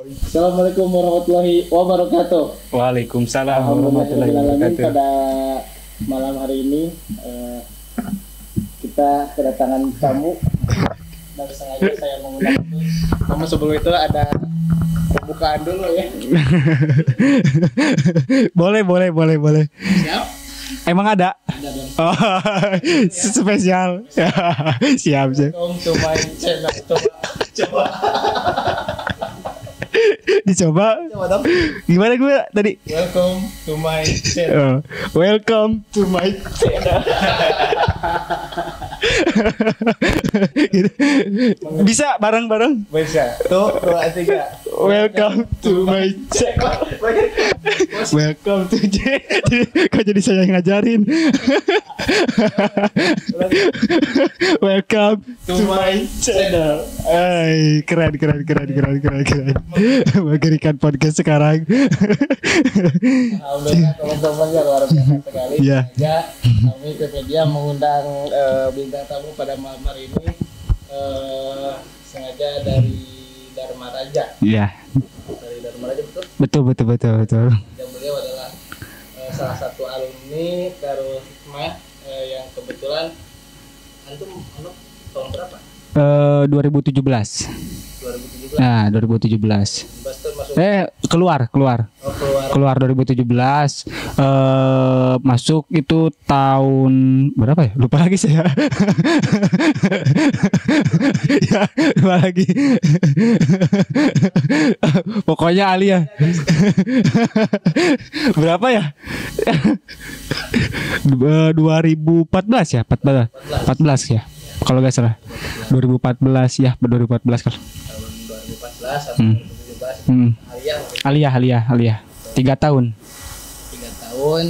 Assalamualaikum warahmatullahi wabarakatuh. Waalaikumsalam warahmatullahi wabarakatuh. Pada malam hari ini kita kedatangan tamu dan sengaja saya mengundang itu. Namun sebelum itu ada pembukaan dulu ya. Boleh. Siap? Emang ada? Ada dong. Oh, spesial. Siap. Welcome to my channel. Coba. Dicoba. Coba dong. Gimana gue tadi? Welcome to my channel. Welcome to my channel. gitu. Bisa bareng-bareng? Bisa. Tuh, 2, 3. Welcome to my channel. Welcome to Kok jadi saya yang ngajarin? Welcome to my channel. Ay, keren. Mengerikan podcast sekarang. Alhamdulillah teman-teman ya luar biasa sekali. Iya. Ya, kami Pepedia mengundang bintang tamu pada malam hari ini sengaja dari Dharma Raja. Iya. Dari Dharma Raja Betul. betul? Dan beliau adalah salah satu alumni Darul Hikmah yang kebetulan antum tahun berapa? 2017. 2017. Nah, 2017. Masuk. Keluar. Keluar 2017. Masuk itu tahun berapa ya? Lupa lagi saya. Ya, lupa lagi. Pokoknya Alia. Berapa ya? 2014 ya? 14 ya. Kalau nggak salah. 2014 ya, 2014 kalau. Tahun 2014 atau 2017. Aliyah. 3 tahun. 3 tahun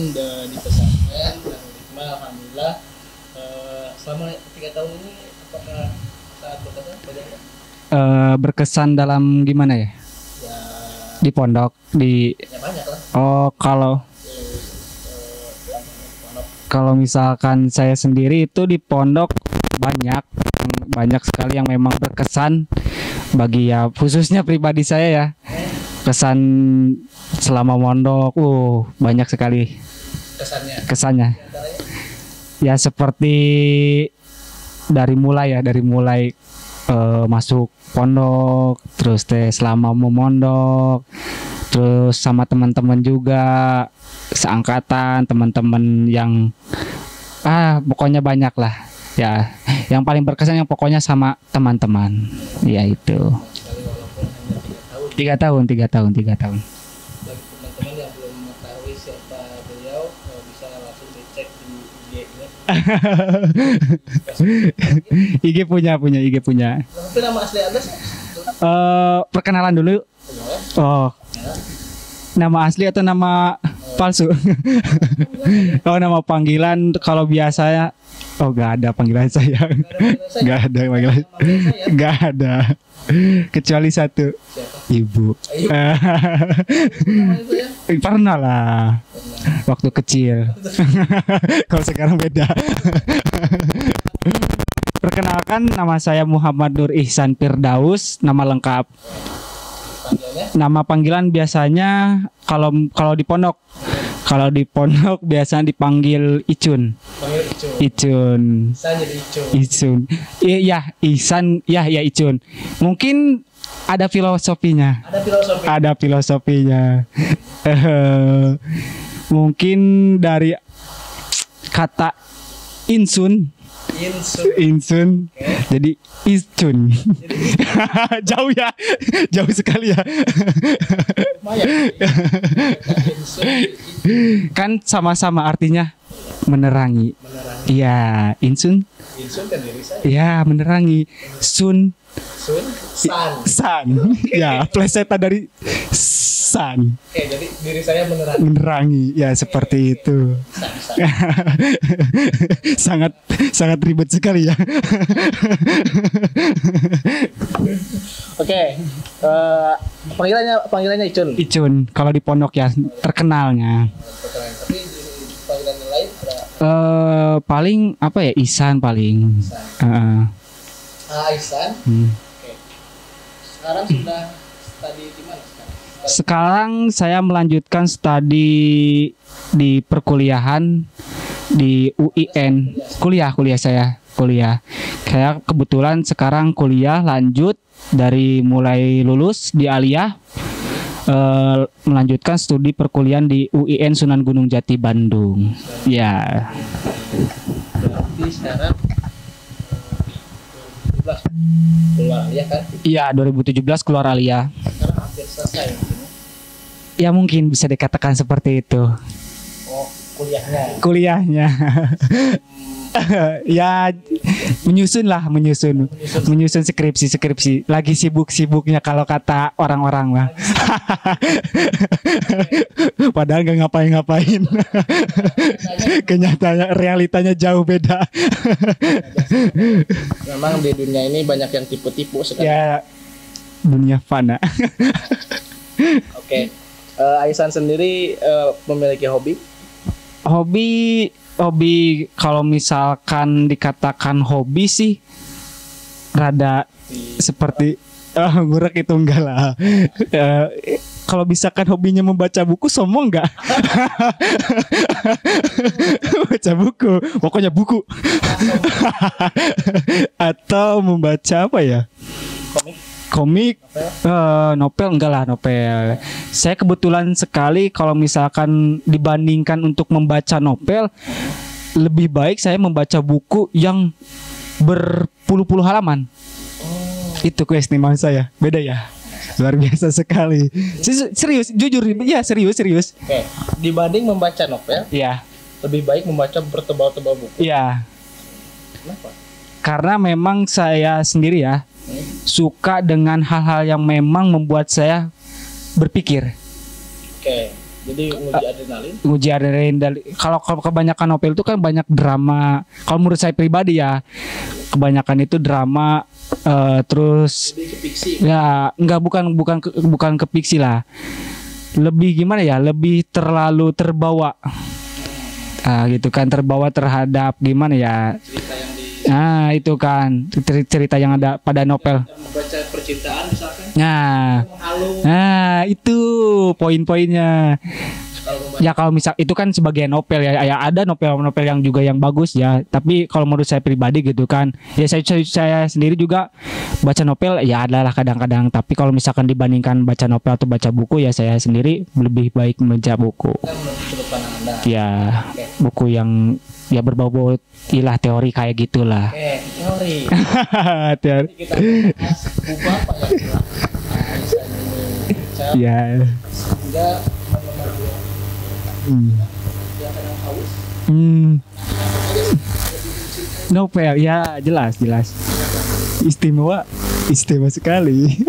di pesantren dan Hikmah alhamdulillah. Selama 3 tahun ini apakah saat berkesan bagaimana? Berkesan dalam gimana ya? Ya, Di pondok ya banyak lah. Oh, kalau misalkan saya sendiri itu di pondok banyak sekali yang memang berkesan bagi ya khususnya pribadi saya ya. Kesan selama mondok banyak sekali kesannya. Ya seperti dari mulai masuk pondok, terus selama memondok, terus sama teman-teman juga seangkatan, teman-teman yang pokoknya banyak lah ya. Yang paling berkesan yang pokoknya sama teman-teman ya itu. 3 tahun. Bagi teman-teman yang belum mengetahui siapa beliau bisa langsung dicek di IG-nya. IG punya. Tapi nama asli Anda sih? Perkenalan dulu. Oh. Nama asli atau nama palsu? Oh, nama panggilan kalau biasanya gak ada panggilan saya. Gak ada panggilan. Gak ada. Kecuali satu. Siapa? Ibu. Pernah lah. Waktu kecil. Kalau sekarang beda. Perkenalkan, nama saya Muhammad Nur Ihsan Firdaus, nama lengkap. Nama panggilan biasanya kalau di pondok. Kalau di pondok biasanya dipanggil Icun. Icun. Icun. Iya, Ihsan, ya Icun. Mungkin ada filosofinya. Ada filosofinya. Mungkin dari kata insun. Jadi Icun. Jauh ya. Jauh sekali ya. Kan sama-sama artinya menerangi. Iya, Insun. Insun kan diri saya. Iya, menerangi. San. Ya, plesetan dari san. Oke, jadi diri saya menerangi. Menerangi, ya seperti itu. sangat ribet sekali ya. Oke, panggilannya Icun. Icun, kalau di pondok ya terkenalnya. Tapi panggilan yang lain ada. Paling apa ya, Ihsan paling. Ihsan. Oke. Sekarang sudah studi di mana sekarang? Sekarang saya melanjutkan studi di perkuliahan di UIN. Kuliah saya. Kayak kebetulan sekarang kuliah lanjut dari mulai lulus di Aliyah, melanjutkan studi perkuliahan di UIN Sunan Gunung Jati Bandung. Ya. Berarti sekarang 2017 keluar Aliyah kan? Iya, 2017 keluar Aliyah. Sekarang hampir selesai mungkin. Ya mungkin bisa dikatakan seperti itu. Oh, kuliahnya. Kuliahnya. Ya menyusun skripsi lagi sibuknya kalau kata orang-orang mah. Padahal nggak ngapain. Kenyataannya realitanya jauh beda. Memang di dunia ini banyak yang tipu-tipu sekarang. Ya, dunia fana. Oke. Aisan sendiri memiliki hobi? Hobi kalau misalkan dikatakan hobi sih rada seperti ngurek itu enggak lah. Kalau misalkan hobinya membaca buku, sombong enggak? Baca buku, pokoknya buku. Atau membaca apa ya? Komik, novel enggak lah, novel. Saya kebetulan sekali kalau misalkan dibandingkan untuk membaca novel, lebih baik saya membaca buku yang berpuluh-puluh halaman. Itu keistimewaan saya, beda ya. Luar biasa sekali. Serius, jujur, ya serius. Oke. Dibanding membaca novel, ya lebih baik membaca bertebal-tebal buku. Iya. Kenapa? Karena memang saya sendiri ya suka dengan hal-hal yang memang membuat saya berpikir. Oke, jadi Nguji adrenalin. Kalau kebanyakan novel itu kan banyak drama. Kalau menurut saya pribadi ya, kebanyakan itu drama. Terus lebih ke fiksi. Ya, bukan ke fiksi lah. Lebih gimana ya? Lebih terlalu terbawa. Gitu kan, terbawa terhadap gimana ya? Cerita yang itu kan cerita yang ada pada novel. Membaca percintaan misalkan. Itu poin-poinnya. Ya kalau misal itu kan sebagai novel ya ada novel-novel yang juga yang bagus ya. Tapi kalau menurut saya pribadi gitu kan, ya saya sendiri juga baca novel ya adalah kadang-kadang. Tapi kalau misalkan dibandingkan baca novel atau baca buku, ya saya sendiri lebih baik membaca buku. Ya, buku yang ya berbau-bau ilah teori kayak gitulah. Teori. Teori. Kita bahas buku apa ya? Sehingga novel ya jelas istimewa sekali.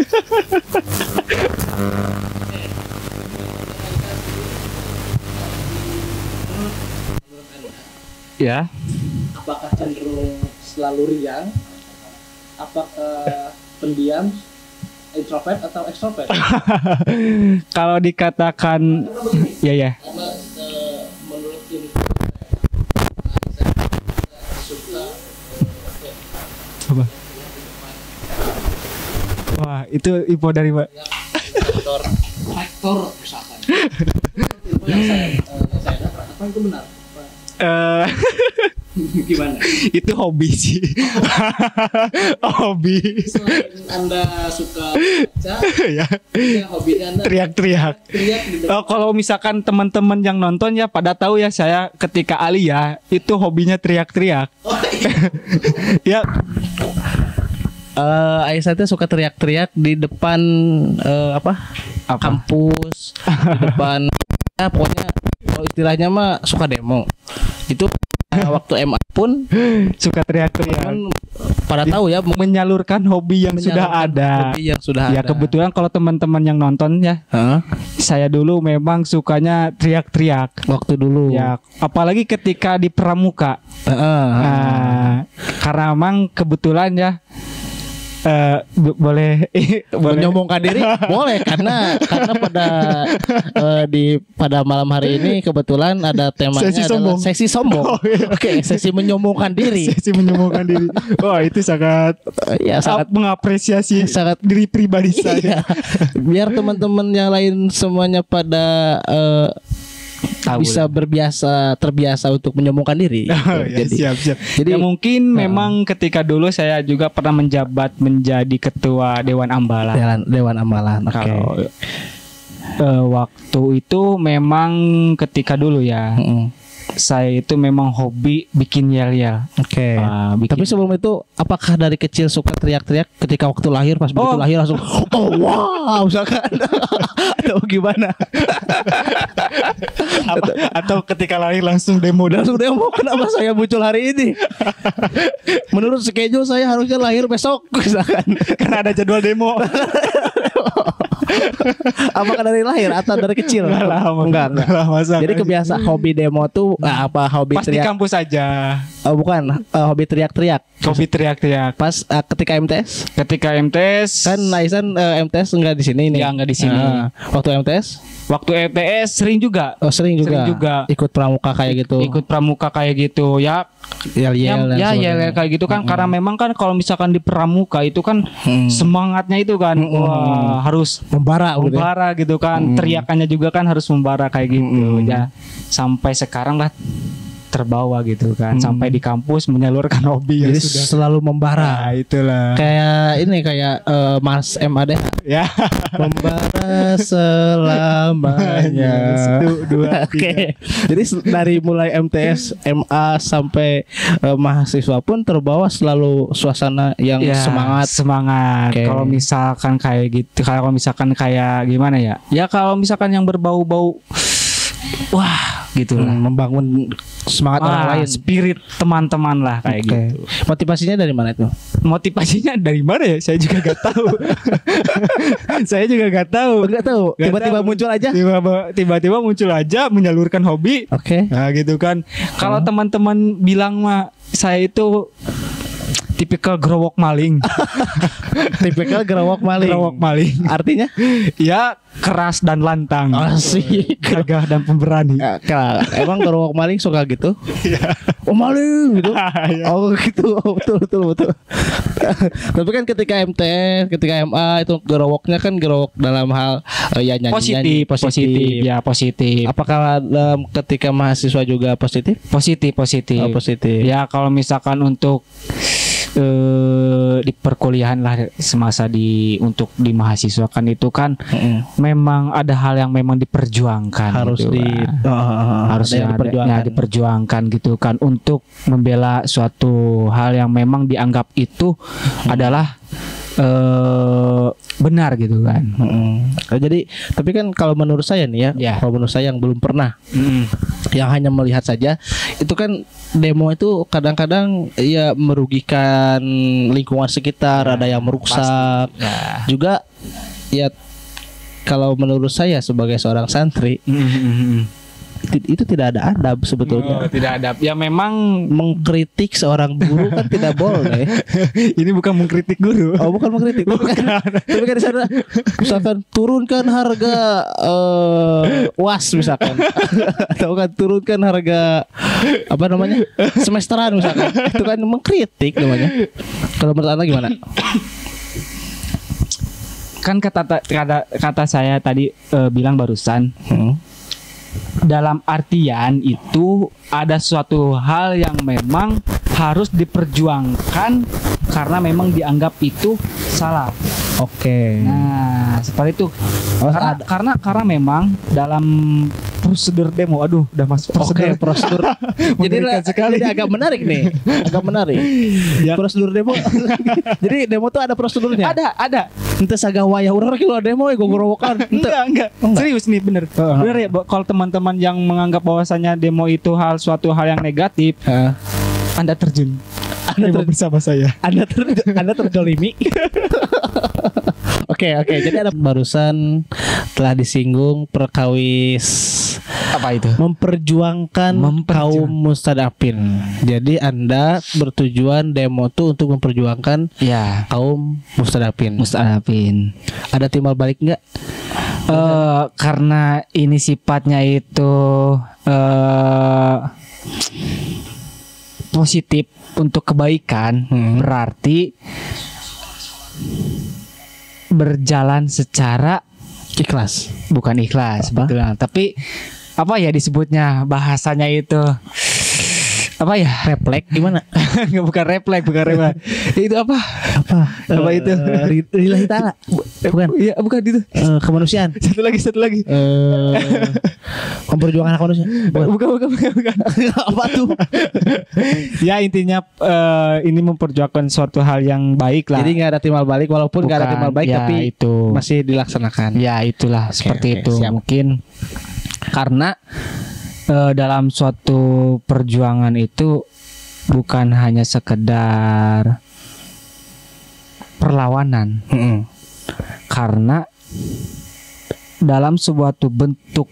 Ya. Apakah cenderung selalu riang? Apakah pendiam, introvert atau extrovert? Kalau dikatakan ya. Karena menurut ini suka apa? Wah, itu info dari Pak. Faktor misalkan. Info yang saya dapat, apa itu benar? Gimana? Itu hobi sih. Hobi. Selain Anda suka baca, ya. Hobinya Anda teriak-teriak. Kalau misalkan teman-teman yang nonton ya pada tahu ya, saya ketika Aliyah itu hobinya teriak-teriak. Ya. Aisyah itu suka teriak-teriak di depan kampus, di depan ya pokoknya kalau istilahnya mah suka demo. Itu waktu MA pun suka teriak-teriak. Pada tahu ya menyalurkan hobi yang sudah ada. Ya kebetulan kalau teman-teman yang nonton ya, saya dulu memang sukanya teriak-teriak waktu dulu. Ya apalagi ketika di pramuka. Karena memang kebetulan ya Boleh boleh. Menyombongkan diri boleh karena pada pada malam hari ini kebetulan ada temanya Sesi adalah sombong. sesi sombong. Oh, iya. Oke, sesi menyombongkan diri. Sesi menyombongkan diri. Wah, itu sangat Ya sangat mengapresiasi sangat diri pribadi saya. Iya. Biar teman-teman yang lain semuanya pada Tahu bisa terbiasa untuk menyombongkan diri. Oh, ya, siap. Jadi Ya mungkin memang ketika dulu saya juga pernah menjabat menjadi ketua Dewan Ambalan. Dewan Amalan. Oke. Kalau waktu itu memang ketika dulu ya, saya itu memang hobi bikin yel-yel. Oke. Tapi sebelum itu, apakah dari kecil suka teriak-teriak ketika waktu lahir, pas begitu lahir langsung oh wow misalkan atau gimana? atau ketika lahir langsung demo Langsung demo, kenapa saya muncul hari ini? Menurut schedule saya harusnya lahir besok misalkan. karena ada jadwal demo. Apakah dari lahir atau dari kecil? Enggak. Jadi kebiasaan hobi demo tuh hobi Pas di teriak? kampus aja. Bukan, hobi teriak-teriak. Hobi teriak-teriak. Pas ketika MTS? Ketika MTS Kan Naisan MTS enggak di sini nih. Ya, enggak di sini. Waktu MTS? Waktu MTS sering juga. Oh, sering juga. Ikut pramuka kayak gitu. Ikut pramuka kayak gitu ya. Yel-yel dan Ya sebagainya. kayak gitu kan karena memang kan kalau misalkan di pramuka itu kan semangatnya itu kan wah harus membara gitu. gitu kan. Teriakannya juga kan harus membara kayak gitu. Ya sampai sekarang lah terbawa gitu kan. Sampai di kampus menyalurkan hobi ya Jadi sudah. selalu membara. Nah, itulah. Kayak Mas MAD Ya. membara selamanya. 1, 2, 3. Oke. Jadi dari mulai MTS, MA sampai mahasiswa pun terbawa selalu suasana yang Ya, Oke. semangat. Kalau misalkan kayak gitu, kalau misalkan kayak gimana ya? Ya kalau misalkan yang berbau-bau wah gitu lah. membangun semangat orang lain. Spirit teman-teman lah kayak Oke. gitu. Motivasinya dari mana itu? Motivasinya dari mana ya? Saya juga gak tahu. Saya juga gak tahu. Enggak tahu. Nggak Tiba-tiba tahu. muncul aja. Tiba-tiba muncul aja menyalurkan hobi. Oke. Nah gitu kan. Kalau teman-teman bilang mah saya itu tipikal gerowok maling. Tipikal gerowok maling. Gerowok maling. Artinya? Ya keras dan lantang. Asik. Gagah dan pemberani. Emang gerowok maling suka gitu? Iya. Oh maling gitu. Ya. Oh gitu. Oh, betul. Tapi kan ketika MTS, ketika MA itu gerowoknya kan gerowok dalam hal ya nyanyi positif. Ya positif. Apakah ketika mahasiswa juga positif? Positif. Oh, positif. Ya kalau misalkan untuk di perkuliahan lah semasa untuk di mahasiswa kan itu kan memang ada hal yang memang diperjuangkan Harus gitu kan. harus yang diperjuangkan gitu kan untuk membela suatu hal yang memang dianggap itu adalah benar gitu kan. Jadi tapi kan kalau menurut saya nih ya, kalau menurut saya yang belum pernah, yang hanya melihat saja, itu kan demo itu kadang-kadang ya merugikan lingkungan sekitar, ada yang merusak, juga ya kalau menurut saya sebagai seorang santri itu tidak ada adab sebetulnya. Tidak ada. Ya memang mengkritik seorang guru kan tidak boleh. Ini bukan mengkritik guru. Oh, bukan mengkritik. Tapi kan di sana misalkan turunkan harga UAS misalkan. Atau kan turunkan harga apa namanya? Semesteran misalkan. Itu kan mengkritik namanya. Kalau menurut Anda gimana? Kan kata saya tadi bilang barusan dalam artian itu ada suatu hal yang memang harus diperjuangkan karena memang dianggap itu salah. Oke. Nah, seperti itu. Karena memang dalam prosedur demo, aduh, udah masuk prosedur. Jadi agak menarik nih, agak menarik. Ya. Prosedur demo. Jadi demo tuh ada prosedurnya. Ada. Ente sagah wayah urang kalau demo gue gorowokan. Enggak. Serius nih, bener. Bener ya, kalau teman-teman yang menganggap bahwasanya demo itu suatu hal yang negatif, Anda terjun. Anda bersama saya. Anda terdolimi. Oke. Jadi ada barusan telah disinggung perkawis Apa itu? Memperjuangkan kaum mustadafin. Jadi Anda bertujuan demo tuh untuk memperjuangkan kaum mustadafin. Ada timbal balik nggak? Karena ini sifatnya itu positif untuk kebaikan, berarti berjalan secara ikhlas. Bukan ikhlas, sebetulnya. Tapi apa ya disebutnya bahasanya itu? Apa ya? Refleks gimana? bukan refleks. Itu apa? Apa itu? Lillahi ta'ala. Bukan. Iya, bukan itu. Kemanusiaan. Satu lagi. Memperjuangkan hak manusia. Bukan. Apa tuh? Ya intinya ini memperjuangkan suatu hal yang baik lah. Jadi nggak ada timbal balik, walaupun nggak ada timbal balik, tapi itu masih dilaksanakan. Ya itulah seperti itu. Siap. Mungkin karena dalam suatu perjuangan itu bukan hanya sekedar perlawanan, karena dalam suatu bentuk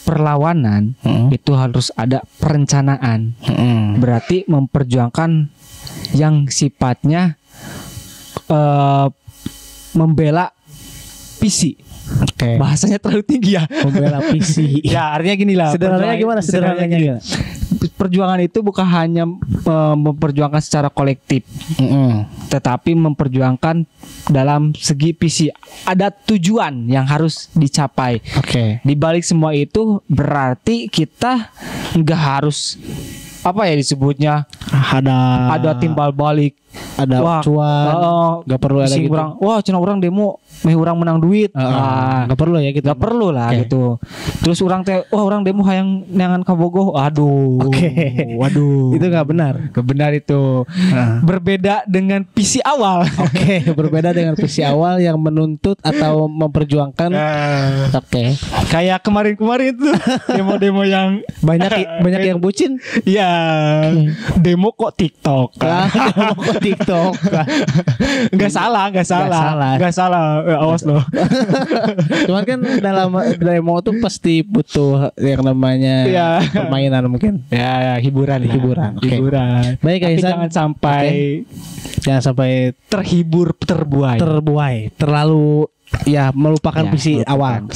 perlawanan itu harus ada perencanaan. Berarti memperjuangkan yang sifatnya membela visi. Bahasanya terlalu tinggi ya. Membela visi. Ya artinya gini lah. Sederhananya gimana? Sederhananya. Perjuangan itu bukan hanya memperjuangkan secara kolektif, tetapi memperjuangkan dalam segi visi. Ada tujuan yang harus dicapai. Di balik semua itu berarti kita nggak harus apa ya disebutnya ada timbal balik, ada cuan, nggak perlu ada gitu. Cina orang demo orang menang duit, nggak perlu ya gitu. Nggak perlu lah gitu. Terus orang demo hayang neangan kabogoh, waduh. Itu nggak benar. Nggak benar itu. Berbeda dengan visi awal. Berbeda dengan visi awal yang menuntut atau memperjuangkan. Kayak kemarin itu demo yang banyak yang bucin. Iya. Demo kok TikTok. Nggak salah. Awas loh. Cuman kan dalam demo tuh pasti butuh yang namanya permainan mungkin. Ya hiburan. Baik, tapi jangan sampai terhibur terbuai. Terlalu melupakan visi awal.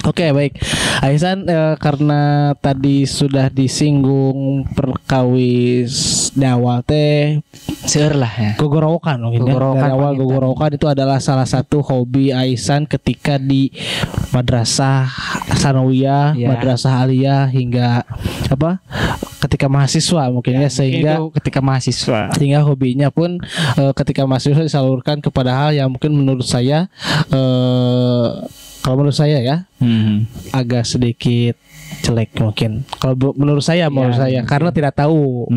Oke, baik. Aisan, karena tadi sudah disinggung perkawis dawal teh seueur lah ya. Gogorokan mungkin dari awal gogorokan itu adalah salah satu hobi Aisan ketika di madrasah sanawiyah, madrasah aliyah hingga ketika mahasiswa mungkin sehingga ketika mahasiswa sehingga hobinya pun ketika mahasiswa disalurkan kepada hal yang mungkin menurut saya kalau menurut saya agak sedikit jelek mungkin. Kalau menurut saya karena tidak tahu.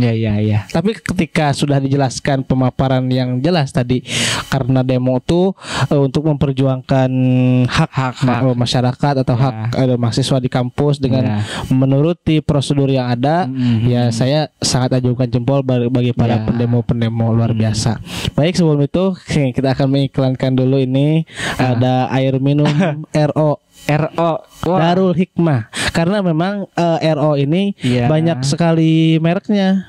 Tapi ketika sudah dijelaskan pemaparan yang jelas tadi, karena demo itu untuk memperjuangkan hak masyarakat atau hak mahasiswa di kampus dengan menuruti prosedur yang ada, saya sangat ajungkan jempol bagi para pendemo luar biasa. Baik, sebelum itu kita akan mengiklankan dulu ini ada air minum RO Darul Hikmah, karena memang RO ini banyak sekali mereknya.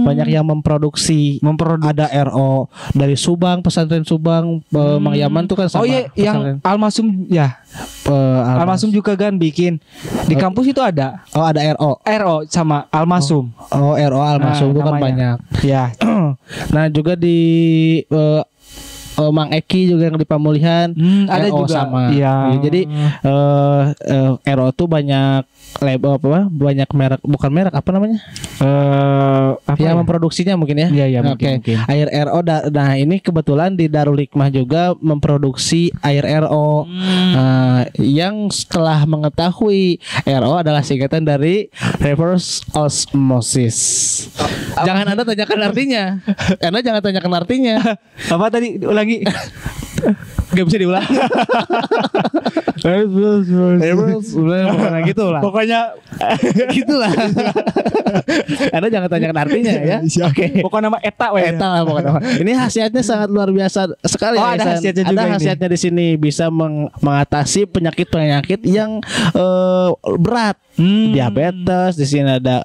Banyak yang memproduksi. Ada RO dari Subang, pesantren Subang, Mang Yaman tuh kan sama. Yang Almasum Almasum juga kan bikin di kampus itu ada. Ada RO sama Almasum. RO Almasum itu kan banyak. Nah juga di Mang Eki juga yang di Pamulihan ada RO juga sama. Jadi RO tuh banyak banyak merek, bukan merek apa namanya? Memproduksinya mungkin ya. Mungkin. Air RO. Nah ini kebetulan di Darul Hikmah juga memproduksi air RO. Yang setelah mengetahui RO adalah singkatan dari reverse osmosis. Jangan Anda tanyakan artinya. Anda jangan tanyakan artinya. Apa tadi? Ulangi. Gak bisa diulang. Pokoknya gitu lah. Pokoknya gitulah. Anda jangan tanyakan artinya ya. Oke. Pokoknya nama eta we. Eta lah pokoknya. Ini khasiatnya sangat luar biasa sekali. Oh, ada khasiatnya juga. Ada khasiatnya di sini, bisa mengatasi penyakit-penyakit yang berat. Diabetes, di sini ada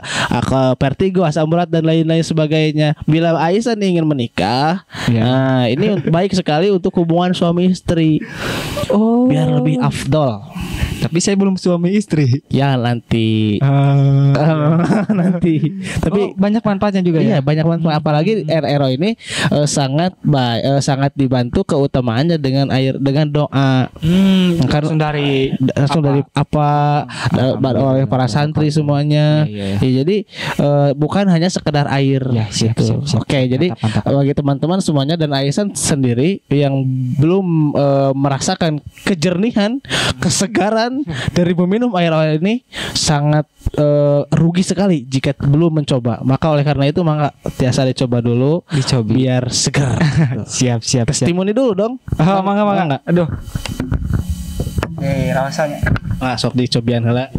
vertigo, asam urat dan lain-lain sebagainya. Bila Aisan ingin menikah, nah ini baik sekali untuk hubungan suami istri. Oh, biar lebih afdol. Tapi saya belum suami istri. Ya nanti. Nanti. Tapi banyak manfaatnya juga ya. Iya, banyak manfaat. Apalagi RRO ini sangat sangat dibantu keutamaannya dengan doa. Langsung dari oleh para santri semuanya. Ya, jadi bukan hanya sekedar air. Ya, siap. Oke, jadi bagi teman-teman semuanya dan Aisan sendiri yang belum merasakan kejernihan, kesegaran dari meminum air ini, sangat rugi sekali jika belum mencoba. Maka oleh karena itu maka biasa dicoba dulu, biar segar. Siap. Testimoni dulu dong. Mangga. Aduh. Rasanya. Sok dicobian heula.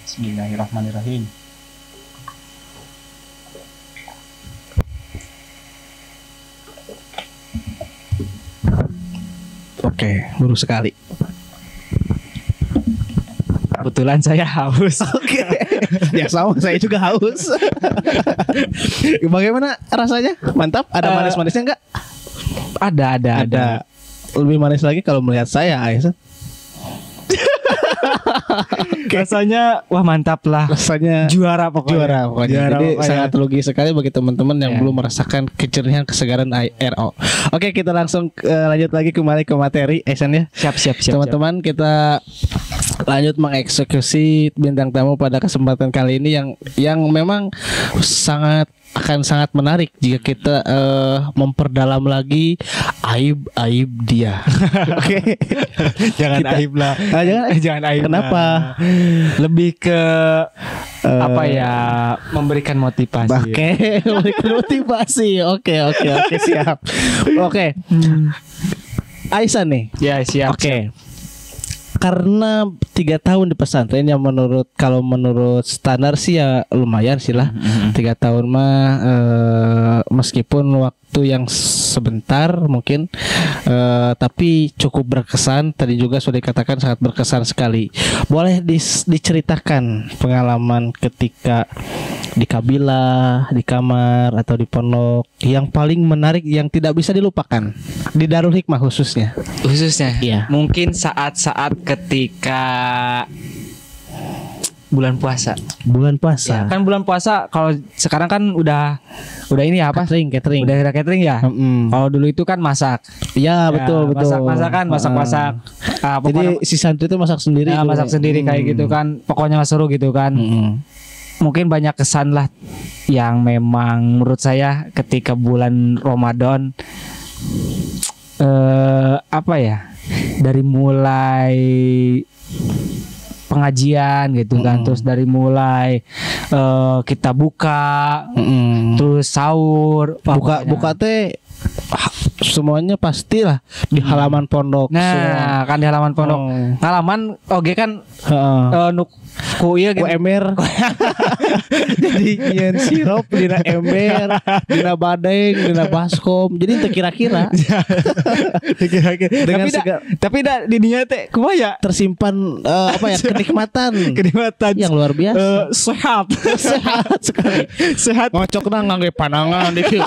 Bismillahirrahmanirrahim. Oke, baru sekali. Kebetulan saya haus. Oke. Ya sama, saya juga haus. Bagaimana rasanya? Mantap? Ada manis-manisnya enggak? Ada. Lebih manis lagi kalau melihat saya, Aisan. Rasanya wah mantap lah. Rasanya juara pokoknya. Jadi sangat rugi sekali bagi teman-teman yang belum merasakan kejernihan kesegaran RO. Oke, kita langsung lanjut lagi kembali ke materi, Aisan ya. Siap. Teman-teman, kita lanjut mengeksekusi bintang tamu pada kesempatan kali ini yang memang akan sangat menarik jika kita memperdalam lagi aib dia. Oke. Jangan aib lah. Jangan aib. Kenapa? Lebih ke apa ya? Memberikan motivasi. Memberikan motivasi. Oke, siap. Oke. Aisan nih. Ya, siap. Oke. Karena 3 tahun di pesantren yang menurut standar sih ya lumayan sih lah. 3 tahun mah meskipun waktu yang sebentar mungkin, tapi cukup berkesan. Tadi juga sudah dikatakan sangat berkesan sekali. Boleh diceritakan pengalaman ketika di kabilah, di kamar atau di pondok yang paling menarik yang tidak bisa dilupakan di Darul Hikmah khususnya. Iya. Mungkin saat-saat ketika bulan puasa. Ya, kan bulan puasa kalau sekarang kan udah ini apa? Catering. Udah catering ya. Kalau dulu itu kan masak. Ya, betul. Masak. Jadi si santri itu masak sendiri. Ya, masak sendiri kayak gitu kan. Pokoknya seru gitu kan. Mungkin banyak kesan lah yang memang menurut saya ketika bulan Ramadan apa ya? Dari mulai pengajian gitu kan, terus dari mulai kita buka, terus sahur, buka teh semuanya pastilah di halaman pondok. Nah, semua. Kan di halaman pondok. Halaman oge kan ku ieu gitu. Ember. Jadi nyen sirup dina ember, dina badeng, dina baskom. Jadi teu kira-kira. Tapi di dinya teh kumaha tersimpan kenikmatan yang luar biasa. Sehat sekali. Ngocokna ngangge panangan di kieu.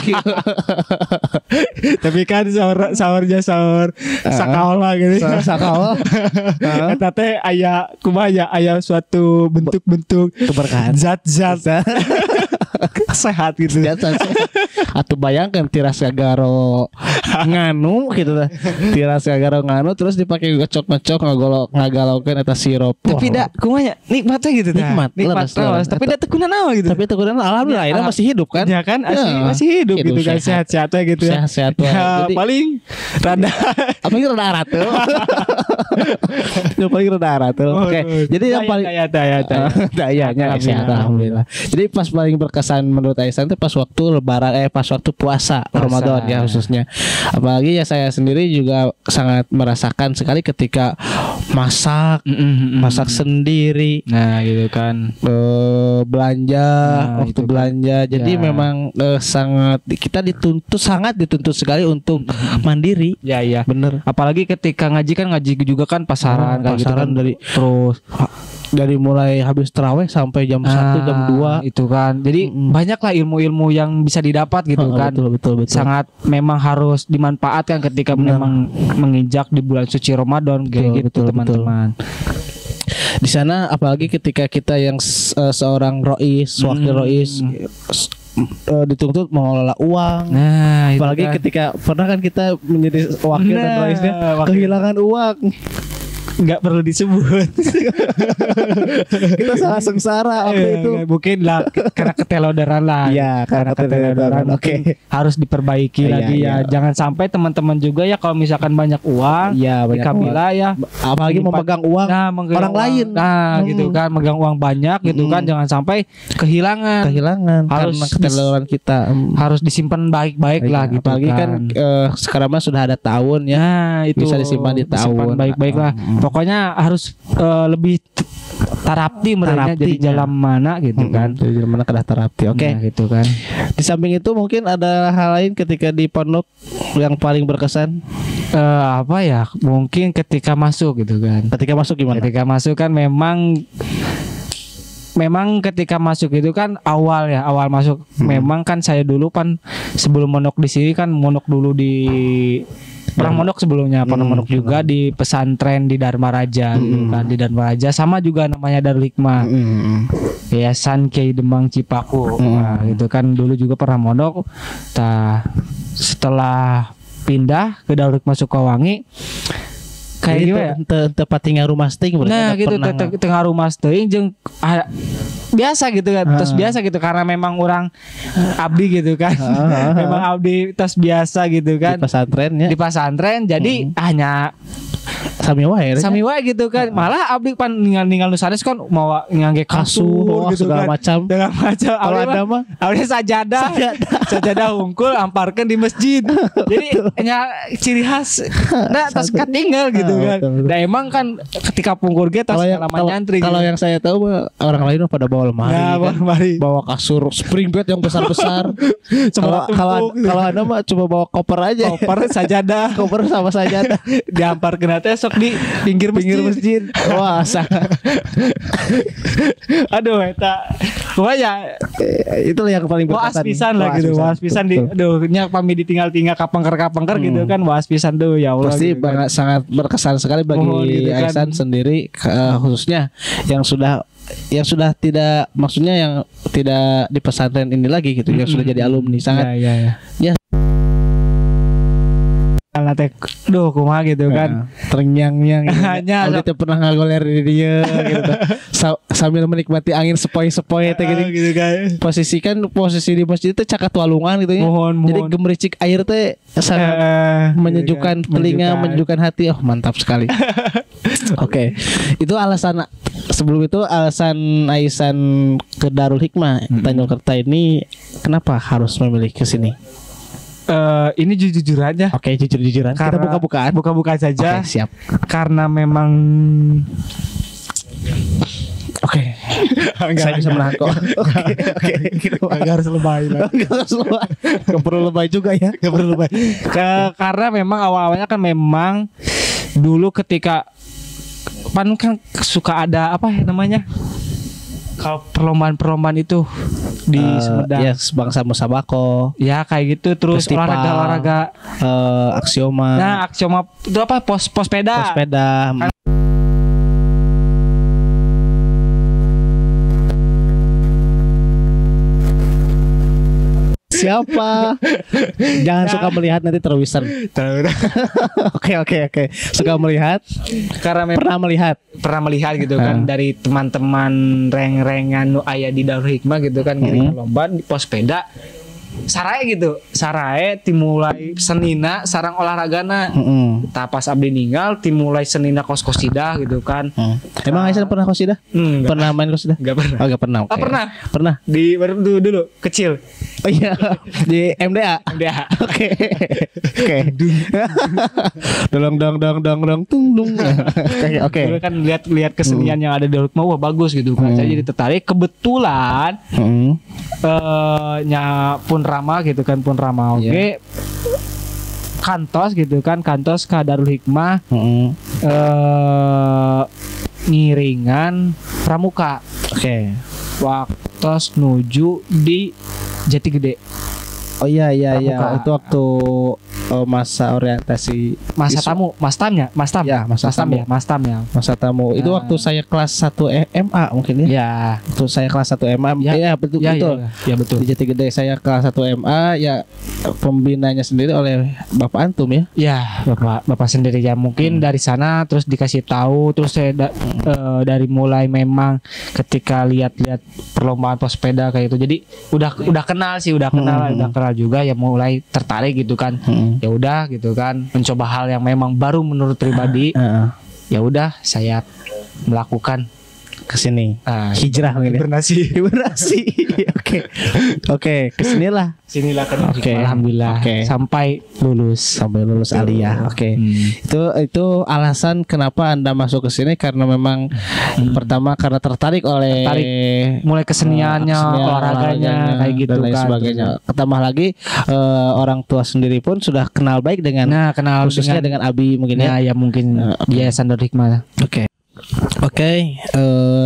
Tapi kan sahurnya sahur sakaol lah gitu. Sakaol. Eta teh aya kumaha aya suatu bentuk-bentuk keberkahan, zat-zat sehat gitu. Atau bayangkan tiras gagaro nganu gitu lah. Tiras gagaro nganu terus dipakai ngecok-ngecok ngagalaukeun eta sirup. Tapi da kumaha nikmatnya gitu tah. Nikmat terus. Tapi da teu kunaon gitu. Tapi teu kunaon alhamdulillah ini masih hidup kan? Ya kan masih hidup gitu kan, sehat-sehat gitu ya. Sehat-sehat. Jadi paling rada rada aratul. Yang paling rada aratul. Oke. Jadi yang paling dayanya sehat alhamdulillah. Jadi pas paling berkesan menurut Aisan itu pas waktu lebaran pas waktu puasa Ramadan ya khususnya. Apalagi ya saya sendiri juga sangat merasakan sekali ketika masak sendiri. Nah, gitu kan. Belanja waktu belanja. Jadi memang sangat dituntut sekali untuk mandiri. Ya, iya. Bener. Apalagi ketika ngaji juga kan pasaran kayak gitu kan. Dari mulai habis tarawih sampai jam 1 jam 2 itu kan. Jadi banyak lah ilmu-ilmu yang bisa didapat gitu kan. Betul. Sangat memang harus dimanfaatkan ketika memang menginjak di bulan suci Ramadan kayak gitu teman-teman. Di sana apalagi ketika kita yang seorang wakil rois dituntut mengelola uang. Nah, apalagi kan. Ketika pernah kan kita menjadi wakil dan roisnya kehilangan uang. Nggak perlu disebut. Kita sangat sengsara waktu itu. Mungkin lah karena ketelodaran lah. Iya, karena ketelodaran. Oke. Harus diperbaiki lagi ya. Jangan sampai teman-teman juga ya kalau misalkan banyak uang, banyak Kabila ya. Apalagi memegang uang orang lain. Nah, gitu kan, megang uang banyak gitu kan, jangan sampai kehilangan karena ketelodaran kita. Harus disimpan baik-baik lah gitu. Apalagi kan sekarang mah sudah ada tahun ya. Nah, itu bisa disimpan di tahun. Baik-baik lah. Pokoknya harus lebih tarapti mereka jadi jalan mana gitu kan. Jadi jalan mana kedah tarapti. Oke. Nah, gitu kan. Di samping itu mungkin ada hal lain ketika di pondok yang paling berkesan. Apa ya? Mungkin ketika masuk gitu kan. Ketika masuk gimana? Ketika masuk kan memang ketika masuk itu kan awal masuk memang kan saya dulu kan sebelum mondok di sini kan mondok dulu di pernah mondok sebelumnya, pernah mondok juga di pesantren di Dharma Raja gitu kan, di Dharma Raja sama juga namanya Darul Hikmah. Yayasan Kiai Demang Cipaku. Nah, gitu kan dulu juga pernah mondok. Setelah pindah ke Darul Hikmah Sukawangi kayak gimana? Tempat tinggal rumah stay. Nah, gitu tengah rumah stay jeung biasa gitu kan, tos biasa gitu karena memang orang abdi gitu kan. Memang abdi tos biasa gitu kan. Di pesantren jadi hanya sami wae gitu kan. Malah abdi pan ninggal sanes kan mau ngangge kasur gitu segala kan. Segala macam. Kalau ada mah abdi sajadah hungkul amparkeun di masjid. Jadi hanya ciri khas tos katinggal gitu kan. Nah emang kan ketika pungkur ge tos lama nyantri. Kalau yang saya tahu orang lain pada bawa lemari, bawa kasur spring bed yang besar-besar. Kalau ada mah coba bawa koper aja. Koper sajadah. Koper sama sajadah. Diamparkeun teh sok di pinggir masjid. Wah, sangat. Aduh eta. Pokoknya itulah yang paling berkesan. Waas pisan lah gitu. Waas pisan di nya pami ditinggal-tinggal kapengker gitu kan waas pisan tuh ya Allah. Pasti gitu kan. Sangat berkesan sekali bagi gitu kan. Aisan sendiri khususnya yang sudah tidak, maksudnya yang tidak di pesantren ini lagi gitu, yang sudah jadi alumni sangat ya. Teh kumaha gitu kan terngiang-ngiang gitu. Kita pernah ngagoler di dia gitu sambil menikmati angin sepoi-sepoi gitu kan. Posisi di masjid itu cakat walungan gitu ya. Jadi gemericik air teh sangat menyejukkan telinga, menyejukkan hati. Oh, mantap sekali. Oke. Itu alasan Aisan ke Darul Hikmah Tanjung Kerta ini kenapa harus memilih ke sini? Ini jujur aja. Oke, jujur-jujuran. Kita buka-bukaan saja. Oke, siap. Karena memang saya bisa menahan kok. Oke. Gak harus lebay lah. Gak perlu lebay juga ya. Gak perlu lebay. Karena memang awal-awalnya kan memang dulu ketika kan suka ada apa namanya? Kalau perlombaan itu di Sumedang, ya bangsa musabako, ya kayak gitu. Terus olahraga aksioma. Nah, aksioma itu apa? Pos peda. Siapa? Jangan suka melihat nanti terwisan. Oke. Suka melihat karena pernah melihat gitu kan dari teman-teman reng-rengan nu aya di Darul Hikmah gitu kan lomba di pos sepeda. sarae gitu. Sarae timulai senina sarang olahragana. Tah pas abdi ninggal timulai senina kos-kosida gitu kan. Emang Aisyah pernah kosida? Pernah main kosida? Enggak pernah. Oh, enggak pernah. Okay. Pernah. Pernah. Di baru dulu kecil. Oh iya, di MDA. Oke. Oke. Dong tung. Oke. Dulu kan lihat kesenian yang ada di Hikmah wah bagus gitu kan. Saya jadi tertarik kebetulan nya pun Rama gitu kan, pun Rama oke. Kantos gitu kan, kantos ka Darul Hikmah. Ngiringan pramuka. Oke. Waktu nuju di Jati Gede. Oh iya. Itu waktu masa orientasi masa tamu, mas tam ya. Masa tamu. Itu waktu saya kelas 1 MA mungkin ya. Ya. Waktu saya kelas 1 MA. Ya, betul. Ya, betul. Di Jati Gede saya kelas 1 MA ya, pembinanya sendiri oleh Bapak Antum ya. Ya, Bapak sendiri ya. Mungkin dari sana terus dikasih tahu, terus saya dari mulai memang ketika lihat-lihat perlombaan pesepeda kayak itu. Jadi udah kenal juga ya, mulai tertarik gitu kan. Ya udah gitu kan, mencoba hal yang memang baru menurut pribadi. Ya udah saya melakukan kesini hijrah mungkin hibernasi. Oke kesinilah kan. Alhamdulillah sampai lulus aliyah. Itu alasan kenapa Anda masuk ke sini, karena memang pertama karena tertarik mulai keseniannya, olahraganya kayak gitu dan lain sebagainya. Tambah lagi orang tua sendiri pun sudah kenal baik dengan khususnya dengan Abi mungkin ya mungkin Yayasan Darul Hikmah. Oke,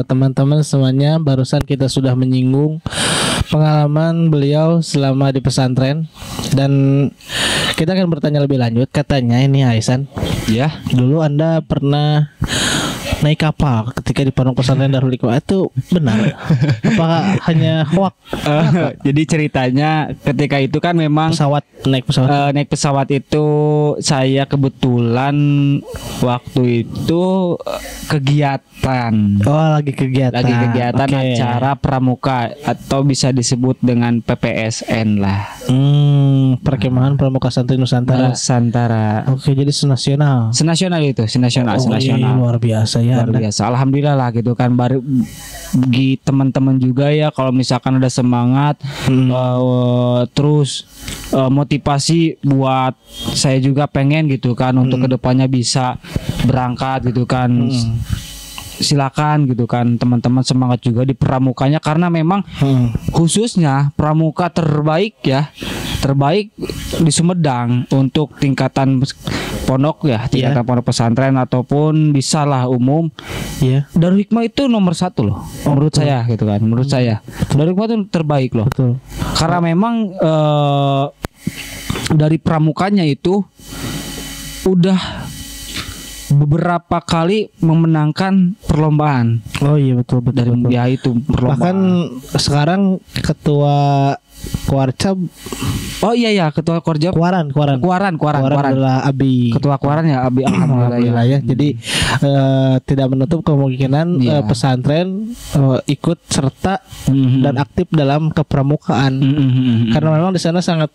teman-teman semuanya, barusan kita sudah menyinggung pengalaman beliau selama di pesantren, dan kita akan bertanya lebih lanjut. Katanya ini Aisan, ya, dulu Anda pernah naik kapal ketika di pondok pesantren Darul Hikmah, itu benar? Apakah hanya hoak? Jadi ceritanya ketika itu kan memang naik pesawat itu saya kebetulan waktu itu kegiatan. Lagi kegiatan acara pramuka atau bisa disebut dengan PPSN lah. Perkemahan Pramuka Santri Nusantara. Oke, jadi senasional itu. Luar biasa ya. Luar biasa. Alhamdulillah lah gitu kan. Bagi teman-teman juga ya, kalau misalkan ada semangat terus motivasi buat saya juga pengen gitu kan untuk kedepannya bisa berangkat gitu kan. Silakan gitu kan, teman-teman semangat juga di pramukanya, karena memang khususnya pramuka terbaik di Sumedang untuk tingkatan pondok ya, tingkatan pondok pesantren ataupun bisa lah umum ya. Darul Hikmah itu nomor 1 loh menurut saya gitu kan, Darul Hikmah itu terbaik loh. Betul. Karena memang dari pramukanya itu udah beberapa kali memenangkan perlombaan. Oh iya betul. Ya itu perlombaan. Bahkan sekarang ketua Kuarcap. Oh iya ketua Kuarcap. Kuaran adalah Abi. Ketua Kuaran ya Abi. Alhamdulillah ya. Jadi tidak menutup kemungkinan pesantren ikut serta dan aktif dalam kepramukaan. Karena memang di sana sangat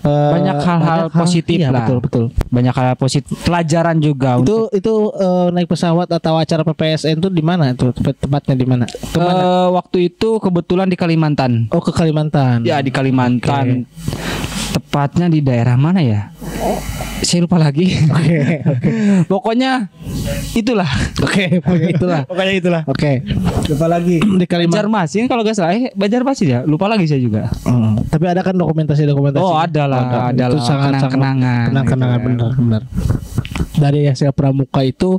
banyak hal positif lah. Betul. Banyak hal positif. Pelajaran juga. Itu naik pesawat atau acara PPSN itu di mana? Itu tepatnya di mana? Waktu itu kebetulan di Kalimantan. Oh, ke Kalimantan. Ya di Kalimantan. Tepatnya di daerah mana ya? Saya lupa lagi. Pokoknya itulah. Pokoknya itulah. Lupa lagi. Di Kalimantan. Banjarmasin kalau gak salah. Banjarmasin ya. Lupa lagi saya juga. Tapi ada kan dokumentasi. Oh ada lah. Itu sangat kenangan. Benar. Dari hasil pramuka itu